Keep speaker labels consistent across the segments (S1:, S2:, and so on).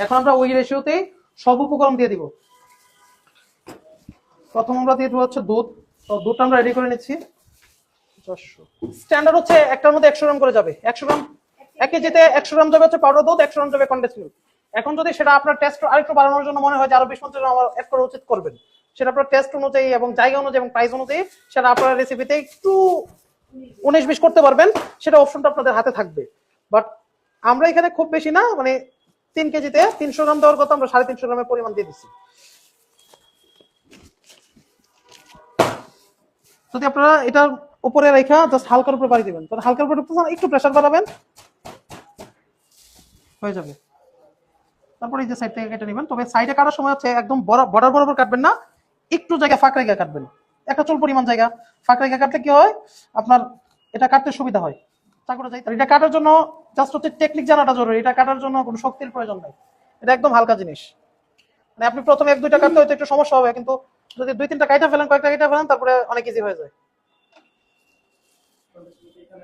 S1: এখন আমরা ওই রেশিওতেই সব উপকরণ দিয়ে দিব। প্রথম আমরা দিয়ে দেবো হচ্ছে দুধ। তো দুধটা আমরা রেডি করে নিচ্ছি। স্ট্যান্ডার্ড হচ্ছে একটার মধ্যে 100 গ্রাম করে যাবে। 100 গ্রাম, 1 কেজিতে 100 গ্রাম যাবে হচ্ছে পাউডার দুধ, 100 গ্রাম যাবে কনডেন্স মিল্ক। এখন যদি সেটা আপনার টেস্ট আরেকটু বাড়ানোর জন্য মনে হয় যে আরো 20-50 গ্রাম আমার অ্যাড করা উচিত, করবেন। সেটা আপনার টেস্ট অনুযায়ী এবং জায়গা অনুযায়ী এবং প্রাইস অনুযায়ী সেটা আপনার রেসিপিতে একটু 19-20 করতে পারবেন, সেটা অপশনটা আপনাদের হাতে থাকবে। বাট আমরা এখানে খুব বেশি না, মানে 3 কেজিতে 300 গ্রাম দেওয়ার কথা আমরা 350 গ্রামের পরিমাণ দিয়ে দিচ্ছি। যদি আপনারা এটার উপরে রেখা জাস্ট হালকার উপরে বাড়ি দিবেন, তখন হালকার উপরে একটু প্রেসার বাড়াবেন, হয়ে যাবে। তারপরে এই যে সাইড থেকে কেটে নেবেন। তবে সাইডে কাটার সময় হচ্ছে একদম বর্ডার বরাবর কাটবেন না, একটু জায়গা ফাঁক রেখে কাটবেন। একটা চুল পরিমাণ জায়গা ফাঁক রেখে কাটলে কি হয়, আপনার এটা কাটতে সুবিধা হয়। চাকুটা যাই, এটা কাটার জন্য জাস্ট হচ্ছে টেকনিক জানাটা জরুরি। এটা কাটার জন্য কোনো শক্তির প্রয়োজন নাই, এটা একদম হালকা জিনিস। মানে আপনি প্রথমে 1-2টা কাটতে হয়তো একটু সমস্যা হবে, কিন্তু যদি 2-3টা কাটা ফেলেন, কয়েকটা কাটা ফেলেন, তারপরে অনেক ইজি হয়ে যায়।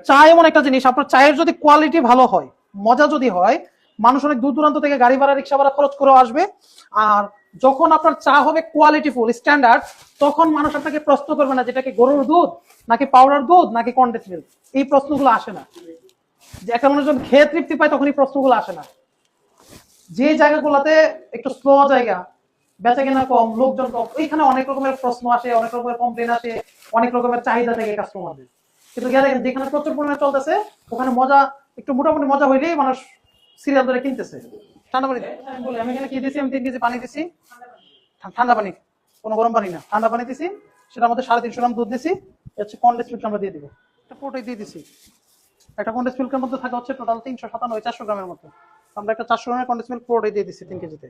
S1: চা এমন একটা জিনিস, আপনার চায়ের যদি কোয়ালিটি ভালো হয়, মজা যদি হয়, মানুষ অনেক দূর দূরান্ত থেকে গাড়ি ভাড়া রিক্সা ভাড়া খরচ করেও আসবে। আর যখন আপনার চা হবে কোয়ালিটিফুল স্ট্যান্ডার্ড, তখন মানুষ আপনাকে প্রশ্ন করবে না যেটা কি গরুর দুধ নাকি পাউডার দুধ নাকি কনডেন্স মিল্ক। এই প্রশ্নগুলো আসে না। যে একটা মানুষ যখন খেয়ে তৃপ্তি পায় তখন এই প্রশ্নগুলো আসে না। যে জায়গাগুলোতে একটু স্লো জায়গা, বেচা কেনা কম, লোকজন কম, ওইখানে অনেক রকমের প্রশ্ন আসে, অনেক রকমের কমপ্লেন আসে, অনেক রকমের চাহিদা থাকে কাস্টমারদের। কিন্তু দেখেন যেখানে প্রচুর পরিমাণে চলতেছে, ওখানে মজা একটু মোটামুটি মজা হইলেই মানুষ সিরিয়াল ধরে কিনতেছে। ঠান্ডা পানি বলে আমি এখানে কি দিয়েছি, আমি 3 কেজি পানি দিছি, ঠান্ডা পানি, কোনো গরম পানি না, ঠান্ডা পানি দিছি। সেটার মধ্যে 350 গ্রাম দুধ দিছি, হচ্ছে কনডেন্স মিল্ক আমরা দিয়ে দিব। একটা পুরোটাই দিয়ে দিছি। একটা কনডেন্স মিল্কের মধ্যে থাকা হচ্ছে টোটাল 397-400 গ্রামের মতো। আমরা একটা 400 গ্রামের কনডেন্স মিল্ক পুরোটাই দিয়ে দিছি 3 কেজিতে।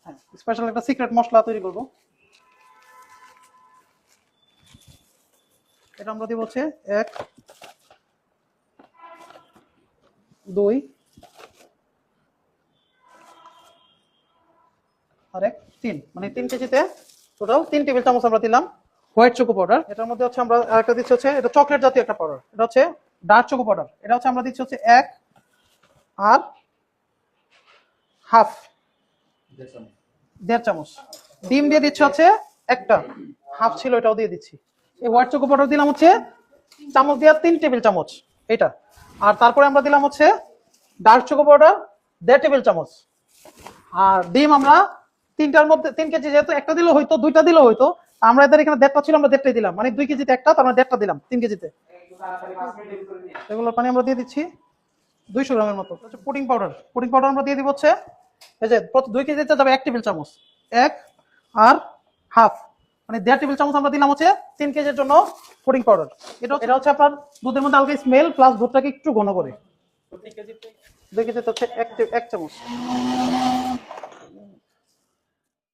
S1: হ্যাঁ, স্পেশাল একটা সিক্রেট মশলা তৈরি করবো। এটা আমরা দিব হচ্ছে 1, 2 আর 1, 3, মানে 3 কেজিতে টোটাল 3 টেবিল চামচ আমরা দিলাম হোয়াইট চকো পাউডার। এটার মধ্যে হচ্ছে আমরা আরেকটা দিচ্ছি হচ্ছে, এটা চকলেট জাতীয় একটা পাউডার, এটা হচ্ছে ডার্ক চকো পাউডার। এটা হচ্ছে আমরা দিচ্ছি হচ্ছে 1 আর হাফ, 1.5 চামচ। ডিম দিয়ে দিচ্ছি হচ্ছে একটা, হাফ ছিল এটাও দিয়ে দিচ্ছি। এই হোয়াইট চকো পাউডার দিলাম হচ্ছে চামচ দিয়ে 3 টেবিল চামচ এটা। আর তারপরে আমরা দিলাম হচ্ছে ডার্ক চকো পাউডার 1.5 টেবিল চামচ। আর ডিম আমরা 3টার মধ্যে, 3 কেজি যেহেতু একটা দিলেও হইতো, 2টা দিলেও হইতো, আমরা এদের এখানে 1.5টা ছিল, আমরা 1.5টাই দিলাম, মানে 2 কেজিতে একটা, তার মানে 1.5টা দিলাম 3 কেজিতে। এগুলোর পানি আমরা দিয়ে দিচ্ছি 200 গ্রামের মতো। পুডিং পাউডার, পুডিং পাউডার আমরা দিয়ে দিব হচ্ছে এই যে 2 কেজিতে যাবে 1 টেবিল চামচ, 1 আর হাফ, মানে 1.5 টেবিল চামচ আমরা দিলাম হচ্ছে 3 কেজির জন্য পুডিং পাউডার। এটা হচ্ছে আপনার দুধের মধ্যে হালকা স্মেল প্লাস দুধটাকে একটু ঘন করে। 2 কেজিতে হচ্ছে 1 চামচ।